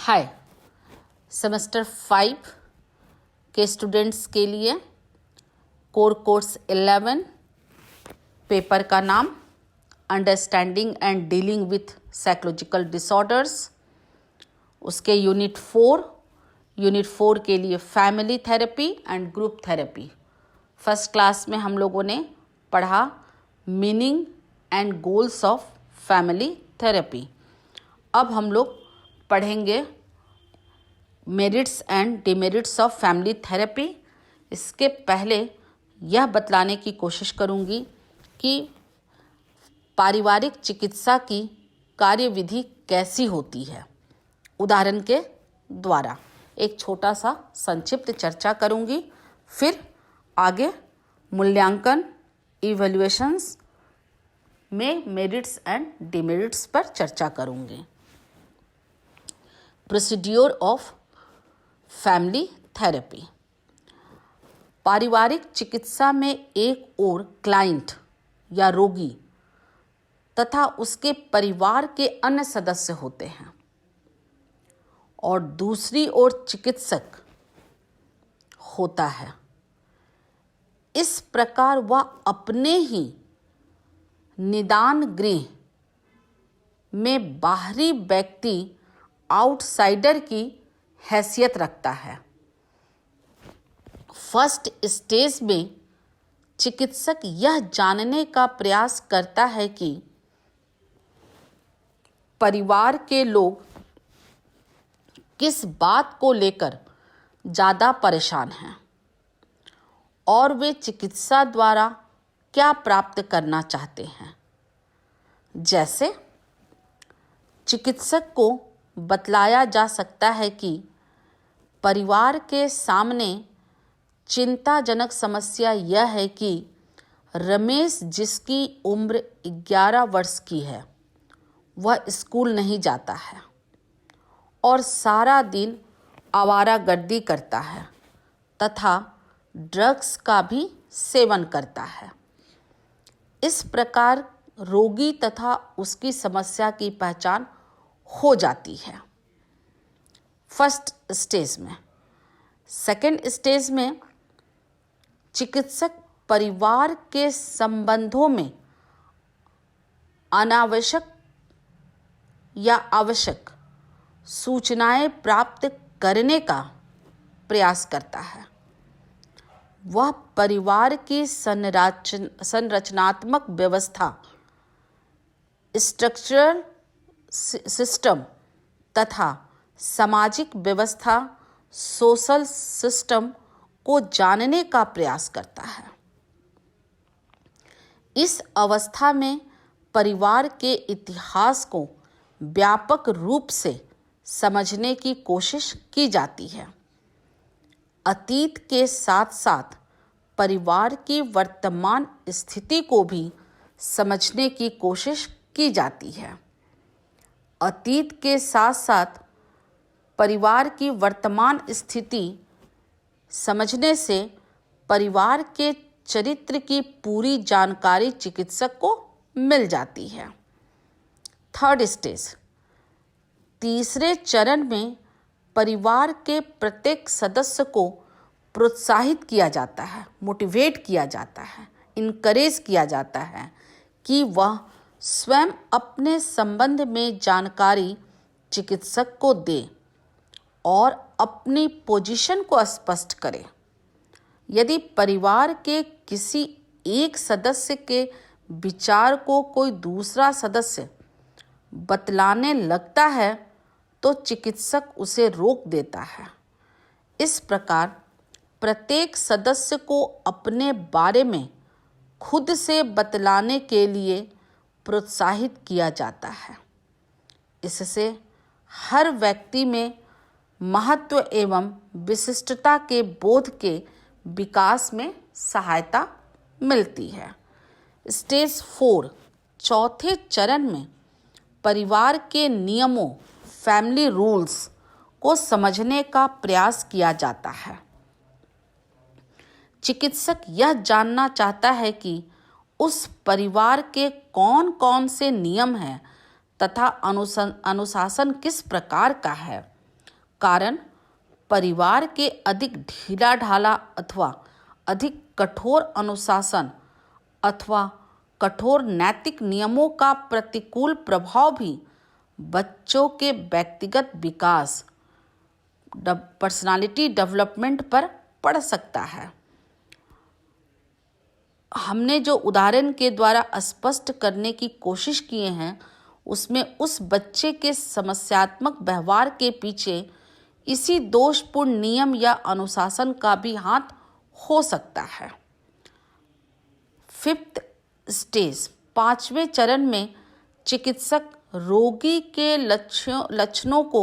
हाय, semester 5 के students के लिए कोर कोर्स 11 पेपर का नाम understanding and dealing with psychological disorders, उसके यूनिट 4 के लिए family therapy and group therapy. First class में हम लोगों ने पढ़ा meaning and goals of family therapy. अब हम लोग पढ़ेंगे merits and demerits of family therapy. इसके पहले यह बतलाने की कोशिश करूंगी कि पारिवारिक चिकित्सा की कार्यविधि कैसी होती है। उदाहरण के द्वारा एक छोटा सा संक्षिप्त चर्चा करूंगी, फिर आगे मूल्यांकन इवैल्यूएशंस में मेरिट्स एंड डिमेरिट्स पर चर्चा करूंगी। Procedure of family therapy. पारिवारिक चिकित्सा में एक ओर क्लाइंट या रोगी तथा उसके परिवार के अन्य सदस्य होते हैं और दूसरी ओर चिकित्सक होता है। इस प्रकार वह अपने ही निदान गृह में बाहरी व्यक्ति आउटसाइडर की हैसियत रखता है। फर्स्ट स्टेज में चिकित्सक यह जानने का प्रयास करता है कि परिवार के लोग किस बात को लेकर ज़्यादा परेशान हैं और वे चिकित्सा द्वारा क्या प्राप्त करना चाहते हैं। जैसे चिकित्सक को बतलाया जा सकता है कि परिवार के सामने चिंताजनक समस्या यह है कि रमेश, जिसकी उम्र 11 वर्ष की है, वह स्कूल नहीं जाता है और सारा दिन आवारागर्दी करता है तथा ड्रग्स का भी सेवन करता है। इस प्रकार रोगी तथा उसकी समस्या की पहचान हो जाती है फर्स्ट स्टेज में। सेकेंड स्टेज में चिकित्सक परिवार के संबंधों में अनावश्यक या आवश्यक सूचनाएं प्राप्त करने का प्रयास करता है। वह परिवार की संरचनात्मक व्यवस्था, स्ट्रक्चरल सिस्टम तथा सामाजिक व्यवस्था, सोशल सिस्टम को जानने का प्रयास करता है। इस अवस्था में परिवार के इतिहास को व्यापक रूप से समझने की कोशिश की जाती है। अतीत के साथ साथ परिवार की वर्तमान स्थिति को भी समझने की कोशिश की जाती है। अतीत के साथ साथ परिवार की वर्तमान स्थिति समझने से परिवार के चरित्र की पूरी जानकारी चिकित्सक को मिल जाती है। थर्ड स्टेज, तीसरे चरण में परिवार के प्रत्येक सदस्य को प्रोत्साहित किया जाता है, मोटिवेट किया जाता है, इनकरेज किया जाता है कि वह स्वयं अपने संबंध में जानकारी चिकित्सक को दे और अपनी पोजीशन को स्पष्ट करे। यदि परिवार के किसी एक सदस्य के विचार को कोई दूसरा सदस्य बतलाने लगता है तो चिकित्सक उसे रोक देता है। इस प्रकार प्रत्येक सदस्य को अपने बारे में खुद से बतलाने के लिए प्रोत्साहित किया जाता है। इससे हर व्यक्ति में महत्व एवं विशिष्टता के बोध के विकास में सहायता मिलती है। स्टेज 4, चौथे चरण में परिवार के नियमों, फैमिली रूल्स को समझने का प्रयास किया जाता है। चिकित्सक यह जानना चाहता है कि उस परिवार के कौन कौन से नियम हैं तथा अनुशासन किस प्रकार का है कारण परिवार के अधिक ढीला ढाला अथवा अधिक कठोर अनुशासन अथवा कठोर नैतिक नियमों का प्रतिकूल प्रभाव भी बच्चों के व्यक्तिगत विकास पर्सनालिटी डेवलपमेंट पर पड़ सकता है। हमने जो उदाहरण के द्वारा स्पष्ट करने की कोशिश किए हैं उसमें उस बच्चे के समस्यात्मक व्यवहार के पीछे इसी दोषपूर्ण नियम या अनुशासन का भी हाथ हो सकता है। 5th स्टेज 5वें चरण में चिकित्सक रोगी के लक्षणों को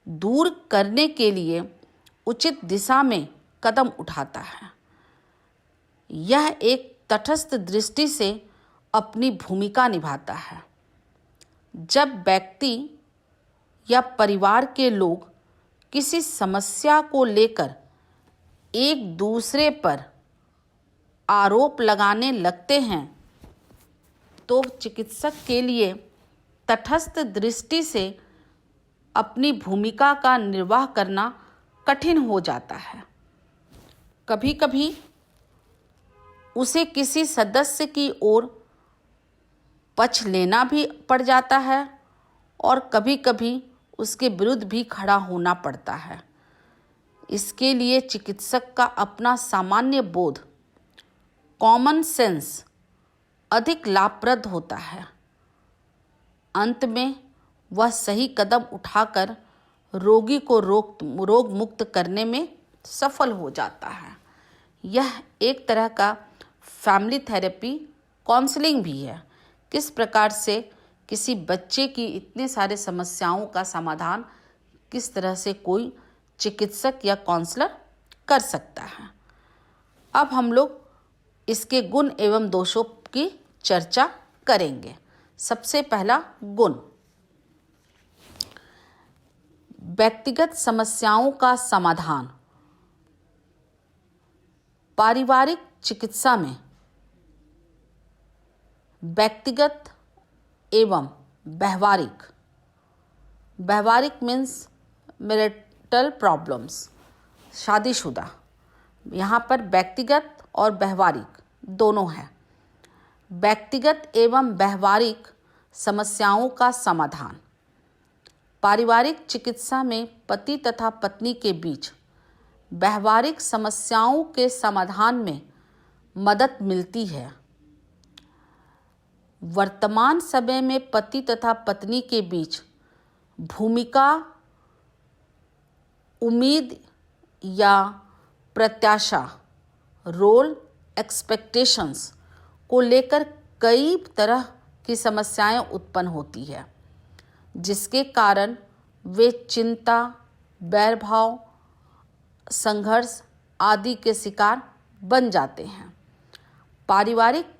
दूर करने के लिए उचित दिशा में कदम उठाता है। यह एक तटस्थ दृष्टि से अपनी भूमिका निभाता है। जब व्यक्ति या परिवार के लोग किसी समस्या को लेकर एक दूसरे पर आरोप लगाने लगते हैं तो चिकित्सक के लिए तटस्थ दृष्टि से अपनी भूमिका का निर्वाह करना कठिन हो जाता है। कभी कभी उसे किसी सदस्य की ओर पक्ष लेना भी पड़ जाता है और कभी कभी उसके विरुद्ध भी खड़ा होना पड़ता है। इसके लिए चिकित्सक का अपना सामान्य बोध कॉमन सेंस अधिक लाभप्रद होता है। अंत में वह सही कदम उठाकर रोगी को रोग मुक्त करने में सफल हो जाता है। यह एक तरह का फैमिली थेरेपी काउंसलिंग भी है। किस प्रकार से किसी बच्चे की इतने सारे समस्याओं का समाधान किस तरह से कोई चिकित्सक या काउंसलर कर सकता है। अब हम लोग इसके गुण एवं दोषों की चर्चा करेंगे। सबसे पहला गुण, व्यक्तिगत समस्याओं का समाधान। पारिवारिक चिकित्सा में व्यक्तिगत एवं व्यवहारिक मीन्स मैरिटल प्रॉब्लम्स, शादीशुदा। यहाँ पर व्यक्तिगत और व्यवहारिक दोनों हैं। व्यक्तिगत एवं व्यवहारिक समस्याओं का समाधान। पारिवारिक चिकित्सा में पति तथा पत्नी के बीच व्यवहारिक समस्याओं के समाधान में मदद मिलती है। वर्तमान समय में पति तथा पत्नी के बीच भूमिका, उम्मीद या प्रत्याशा, रोल एक्सपेक्टेशंस को लेकर कई तरह की समस्याएं उत्पन्न होती है, जिसके कारण वे चिंता, वैरभाव, संघर्ष आदि के शिकार बन जाते हैं। पारिवारिक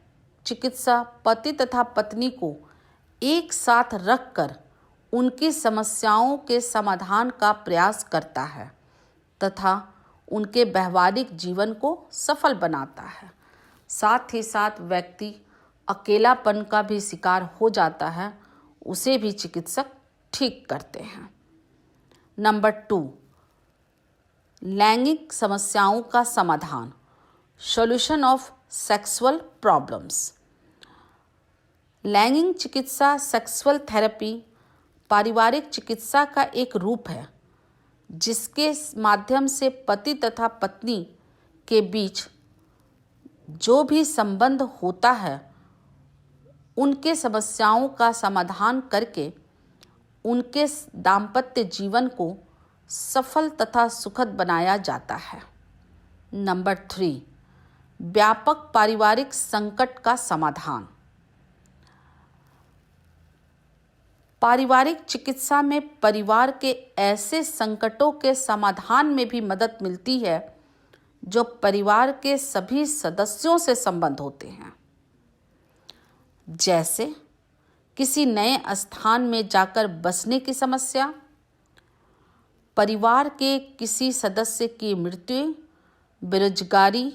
चिकित्सा पति तथा पत्नी को एक साथ रखकर उनकी समस्याओं के समाधान का प्रयास करता है तथा उनके वैवाहिक जीवन को सफल बनाता है। साथ ही साथ व्यक्ति अकेलापन का भी शिकार हो जाता है, उसे भी चिकित्सक ठीक करते हैं। नंबर 2, लैंगिक समस्याओं का समाधान, सॉल्यूशन ऑफ सेक्सुअल प्रॉब्लम्स। लैंगिक चिकित्सा, सेक्सुअल थेरेपी पारिवारिक चिकित्सा का एक रूप है जिसके माध्यम से पति तथा पत्नी के बीच जो भी संबंध होता है उनके समस्याओं का समाधान करके उनके दाम्पत्य जीवन को सफल तथा सुखद बनाया जाता है। नंबर 3, व्यापक पारिवारिक संकट का समाधान। पारिवारिक चिकित्सा में परिवार के ऐसे संकटों के समाधान में भी मदद मिलती है जो परिवार के सभी सदस्यों से संबंध होते हैं, जैसे किसी नए स्थान में जाकर बसने की समस्या, परिवार के किसी सदस्य की मृत्यु, बेरोजगारी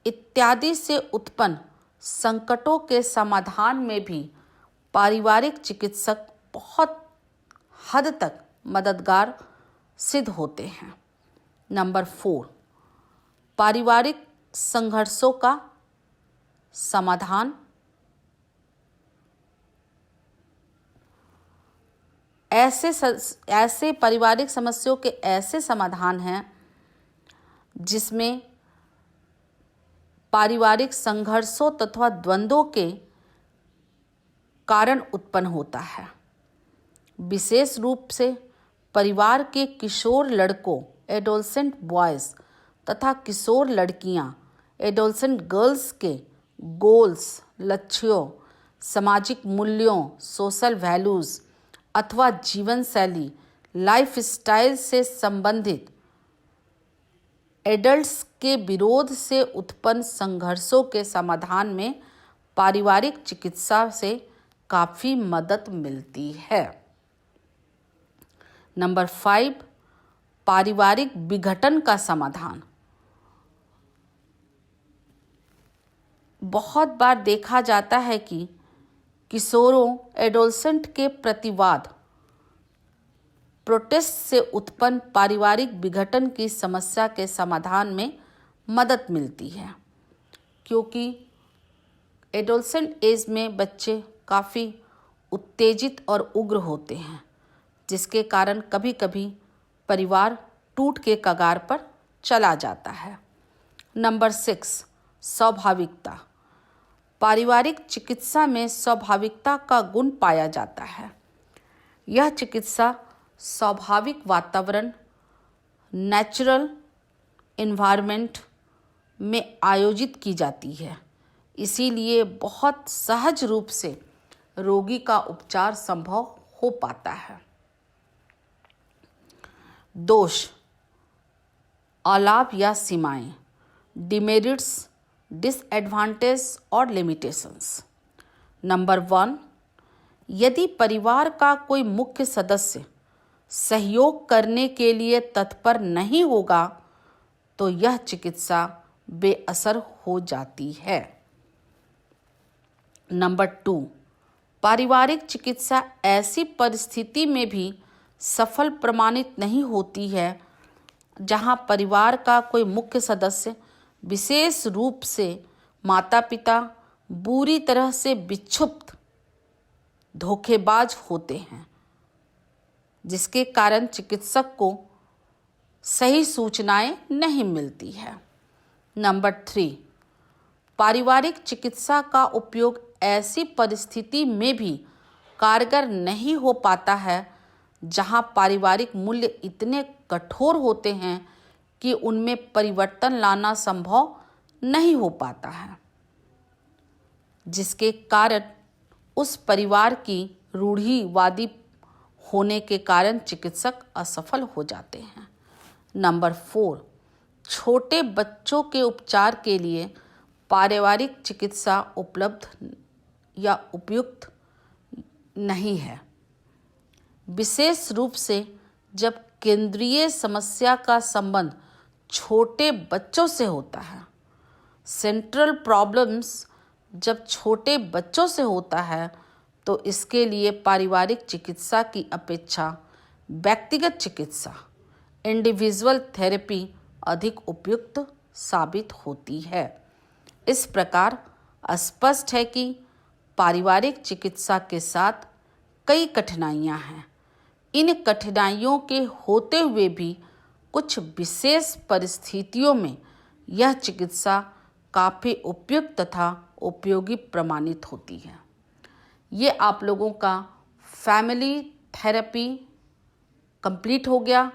इत्यादि से उत्पन्न संकटों के समाधान में भी पारिवारिक चिकित्सक बहुत हद तक मददगार सिद्ध होते हैं। नंबर 4, पारिवारिक संघर्षों का समाधान। ऐसे पारिवारिक समस्याओं के ऐसे समाधान हैं जिसमें पारिवारिक संघर्षों तथा द्वंद्वों के कारण उत्पन्न होता है। विशेष रूप से परिवार के किशोर लड़कों एडोलसेंट बॉयज़ तथा किशोर लड़कियां एडोलसेंट गर्ल्स के गोल्स लक्ष्यों, सामाजिक मूल्यों, सोशल वैल्यूज़ अथवा जीवन शैली लाइफ स्टाइल से संबंधित एडल्ट्स के विरोध से उत्पन्न संघर्षों के समाधान में पारिवारिक चिकित्सा से काफ़ी मदद मिलती है। नंबर 5, पारिवारिक विघटन का समाधान। बहुत बार देखा जाता है कि किशोरों एडोलसेंट के प्रतिवाद प्रोटेस्ट से उत्पन्न पारिवारिक विघटन की समस्या के समाधान में मदद मिलती है, क्योंकि एडोलसेंट एज में बच्चे काफ़ी उत्तेजित और उग्र होते हैं, जिसके कारण कभी कभी परिवार टूट के कगार पर चला जाता है। नंबर 6, स्वाभाविकता। पारिवारिक चिकित्सा में स्वाभाविकता का गुण पाया जाता है। यह चिकित्सा स्वाभाविक वातावरण नेचुरल एनवायरनमेंट में आयोजित की जाती है, इसीलिए बहुत सहज रूप से रोगी का उपचार संभव हो पाता है। दोष, अलाभ या सीमाएं, डिमेरिट्स, डिसएडवांटेज और लिमिटेशंस। नंबर 1, यदि परिवार का कोई मुख्य सदस्य सहयोग करने के लिए तत्पर नहीं होगा तो यह चिकित्सा बेअसर हो जाती है। नंबर 2, पारिवारिक चिकित्सा ऐसी परिस्थिति में भी सफल प्रमाणित नहीं होती है जहां परिवार का कोई मुख्य सदस्य विशेष रूप से माता पिता बुरी तरह से विक्षुब्ध धोखेबाज होते हैं, जिसके कारण चिकित्सक को सही सूचनाएं नहीं मिलती है। नंबर 3, पारिवारिक चिकित्सा का उपयोग ऐसी परिस्थिति में भी कारगर नहीं हो पाता है जहां पारिवारिक मूल्य इतने कठोर होते हैं कि उनमें परिवर्तन लाना संभव नहीं हो पाता है, जिसके कारण उस परिवार की रूढ़िवादी होने के कारण चिकित्सक असफल हो जाते हैं। नंबर 4, छोटे बच्चों के उपचार के लिए पारिवारिक चिकित्सा उपलब्ध या उपयुक्त नहीं है, विशेष रूप से जब केंद्रीय समस्या का संबंध छोटे बच्चों से होता है। सेंट्रल प्रॉब्लम्स जब छोटे बच्चों से होता है तो इसके लिए पारिवारिक चिकित्सा की अपेक्षा व्यक्तिगत चिकित्सा इंडिविजुअल थेरेपी अधिक उपयुक्त साबित होती है। इस प्रकार स्पष्ट है कि पारिवारिक चिकित्सा के साथ कई कठिनाइयां हैं। इन कठिनाइयों के होते हुए भी कुछ विशेष परिस्थितियों में यह चिकित्सा काफ़ी उपयुक्त तथा उपयोगी प्रमाणित होती है। ये आप लोगों का फैमिली थेरेपी कंप्लीट हो गया।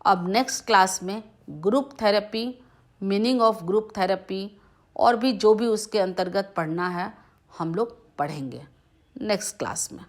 अब नेक्स्ट क्लास में group therapy, meaning of group therapy और भी जो भी उसके अंतर्गत पढ़ना है हम लोग पढ़ेंगे नेक्स्ट क्लास में।